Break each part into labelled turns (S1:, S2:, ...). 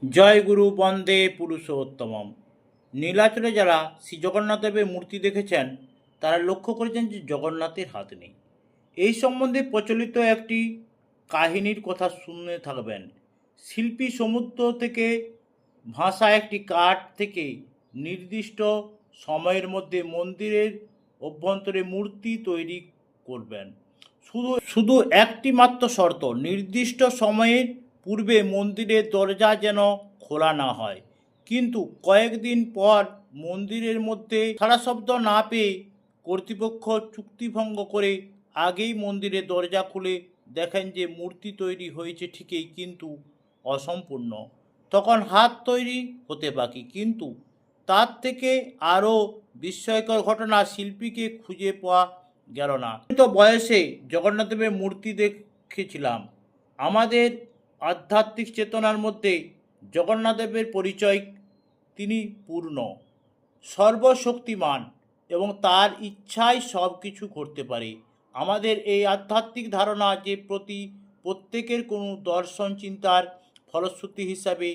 S1: জয় গুরু বন্দে পুরুষোত্তমম। নীলাচলে যারা শ্রী জগন্নাথদেবের মূর্তি দেখেছেন তারা লক্ষ্য করেছেন যে জগন্নাথের হাত নেই। এই সম্বন্ধে প্রচলিত একটি কাহিনীর কথা শুনে থাকবেন। শিল্পী সমুদ্র থেকে ভাসা একটি কাঠ থেকে নির্দিষ্ট সময়ের মধ্যে মন্দিরের অভ্যন্তরে মূর্তি তৈরি করবেন। শুধু শুধু একটি মাত্র শর্ত, নির্দিষ্ট সময়ের পূর্বে মন্দিরের দরজা যেন খোলা না হয়। কিন্তু কয়েকদিন পর মন্দিরের মধ্যে সাড়া শব্দ না পেয়ে কর্তৃপক্ষ চুক্তিভঙ্গ করে আগেই মন্দিরের দরজা খুলে দেখেন যে মূর্তি তৈরি হয়েছে ঠিকই, কিন্তু অসম্পূর্ণ। তখন হাত তৈরি হতে বাকি। কিন্তু তার থেকে আরও বিস্ময়কর ঘটনা, শিল্পীকে খুঁজে পাওয়া গেল না। তো বয়সে জগন্নাথদেবের মূর্তি দেখেছিলাম। আমাদের আধ্যাত্মিক চেতনার মধ্যে জগন্নাথদেবের পরিচয়, তিনি পূর্ণ, সর্বশক্তিমান এবং তার ইচ্ছায় সব কিছু করতে পারে। আমাদের এই আধ্যাত্মিক ধারণা যে প্রত্যেকের কোনো দর্শন চিন্তার ফলশ্রুতি হিসাবে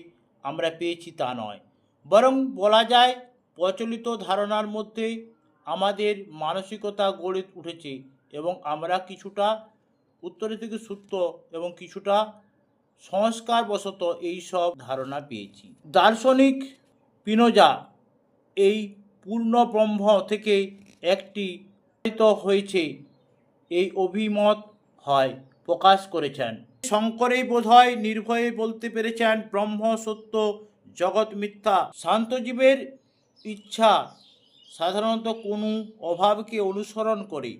S1: আমরা পেয়েছি তা নয়, বরং বলা যায় প্রচলিত ধারণার মধ্যে আমাদের মানসিকতা গড়ে উঠেছে এবং আমরা কিছুটা উত্তর থেকে সূত্র এবং কিছুটা সংস্কারবশত এই সব ধারণা পেয়েছি। দার্শনিক স্পিনোজা এই পূর্ণ ব্রহ্ম থেকে একটি হয়েছে এই অভিমত হয় প্রকাশ করেছেন। শঙ্করেই বোধহয় নির্ভয়ে বলতে পেরেছেন ব্রহ্ম সত্য, জগৎ মিথ্যা। শান্তজীবের ইচ্ছা সাধারণত কোনো অভাবকে অনুসরণ করে,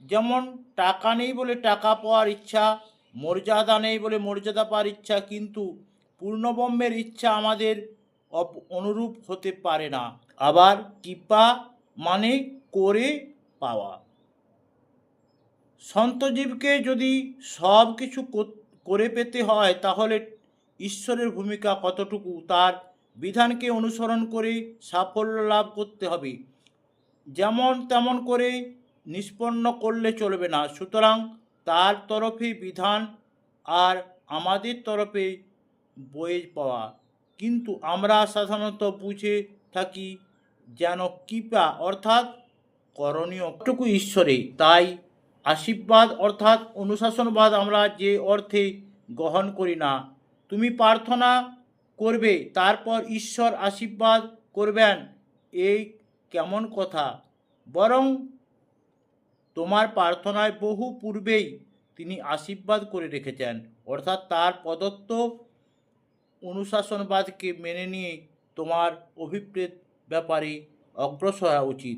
S1: যেমন টাকা নেই বলে টাকা পাওয়ার ইচ্ছা, মর্যাদা নেই বলে মর্যাদা পাওয়ার ইচ্ছা। কিন্তু পূর্ণব্রহ্মের ইচ্ছা আমাদের অনুরূপ হতে পারে না। আবার কৃপা মানে করে পাওয়া। সন্তজীবকে যদি সব কিছু করে পেতে হয় তাহলে ঈশ্বরের ভূমিকা কতটুকু, তার বিধানকে অনুসরণ করে সাফল্য লাভ করতে হবে। যেমন তেমন করে নিষ্পন্ন করলে চলবে না। সুতরাং তার তরফে বিধান আর আমাদের তরফে বয়ে পাওয়া। কিন্তু আমরা সাধারণত বুঝে থাকি যেন কৃপা অর্থাৎ করণীয়টুকু ঈশ্বরে। তাই আশীর্বাদ অর্থাৎ অনুশাসনবাদ আমরা যে অর্থে গ্রহণ করি না। তুমি প্রার্থনা করবে তারপর ঈশ্বর আশীর্বাদ করবেন, এই কেমন কথা? বরং তোমার প্রার্থনায় বহু পূর্বেই তিনি আশীর্বাদ করে রেখেছেন, অর্থাৎ তার প্রদত্ত অনুশাসনবাদকে মেনে নিয়ে তোমার অভিপ্রেত ব্যাপারে অগ্রসর হওয়া উচিত।